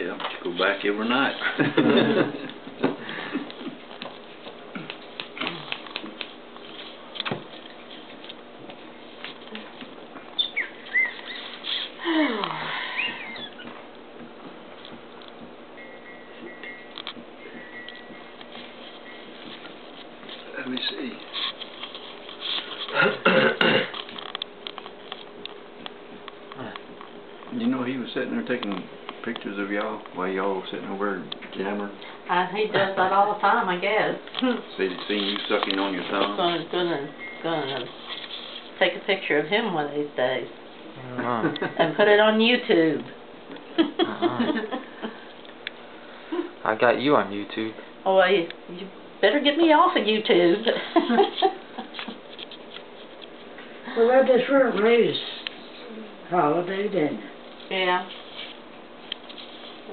Yeah, but you go back every night. Let me see. You know, he was sitting there taking pictures of y'all while y'all were sitting over jamming. He does that all the time, I guess. Seen you sucking on your tongue. Gonna take a picture of him one of these days. Uh-huh. And put it on YouTube. I got you on YouTube. Oh, well, you better get me off of YouTube. Well, that just weren't raised holiday, didn't it? Yeah.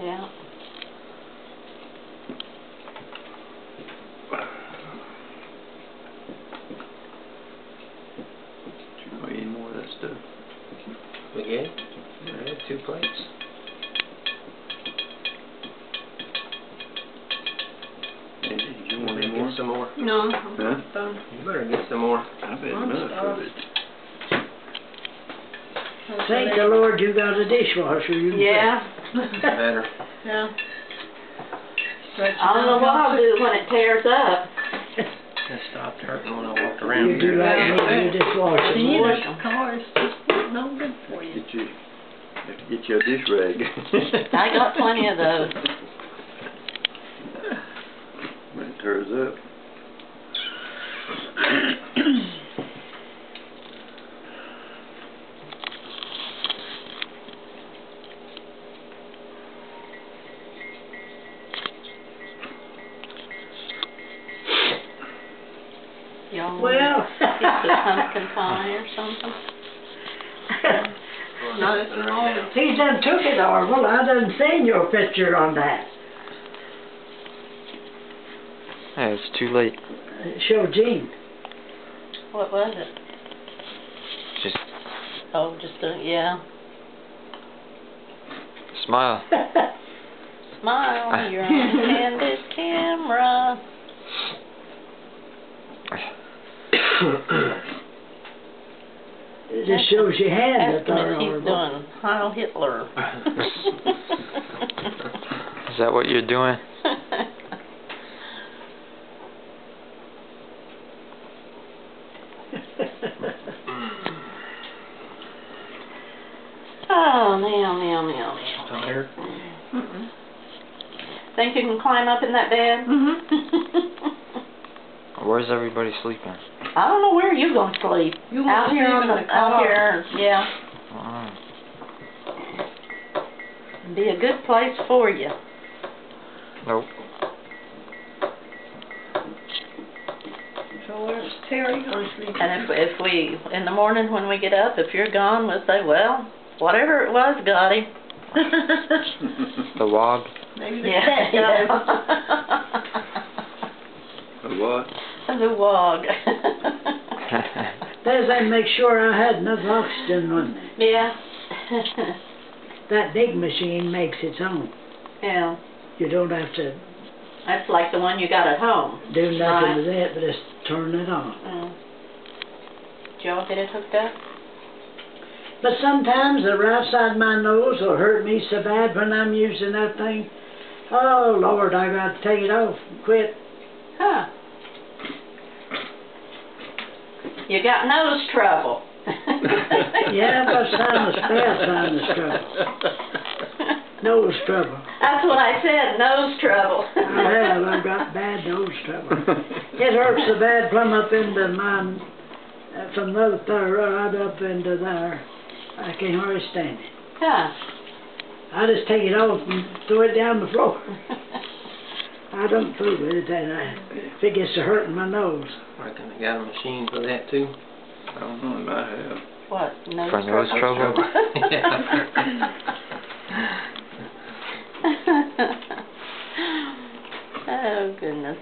Yeah. Do you want any more of that stuff? We good? Alright, 2 plates. Angie, you want any more? Get some more. No. Huh? You better get some more. I've had enough of it. Thank the Lord you got a dishwasher. You can Yeah. Better. Yeah. I don't know what I'll do when it tears up. It stopped hurting when I walked put- around. You do like me, you dishwasher. See, boy. this car is just no good for you. Have to get you a dish rag. I got plenty of those. When it tears up. Y'all Well. get the pumpkin pie or something? Nothing wrong. He done took it, Orville. I done seen your picture on that. Hey, it's too late. Show Gene. What was it? Just Oh, just yeah. smile. Smile, you're on candid camera. It just shows your hand Ask up him there, if he's Orville. doing Heil Hitler. Is that what you're doing? Oh, meow. Tired? Think you can climb up in that bed? Where's everybody sleeping? I don't know where you're gonna sleep. You Out won't here sleep on in the the out car. here, yeah. Be a good place for you. Nope. So where's Terry gonna sleep? And if we in the morning when we get up, if you're gone, we'll say, well, whatever it was got him. The log. Maybe the Yeah. cat got him. A what? The wog. There's I make sure I had enough oxygen on there. Yeah. That big machine makes its own. Yeah. You don't have to That's like the one you got at home. do nothing Right. with it, but just turn it on. Did y'all get it hooked up? But sometimes the right side of my nose will hurt me so bad when I'm using that thing. Oh, Lord, I got to take it off and quit. Huh. You got nose trouble. Yeah, but sinus, bad sinus trouble. Nose trouble. That's what I said, nose trouble. I have. I've got bad nose trouble. It hurts so bad plumb up into mine, from the third right up into there. I can't hardly stand it. Huh. I just take it off and throw it down the floor. I don't fool with it, and if it gets to hurting my nose. I reckon they got a machine for that too. I don't know, I might have. What, nose For nose trouble? Oh, goodness.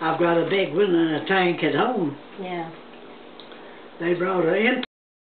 I've got a big one in a tank at home. Yeah. They brought it in.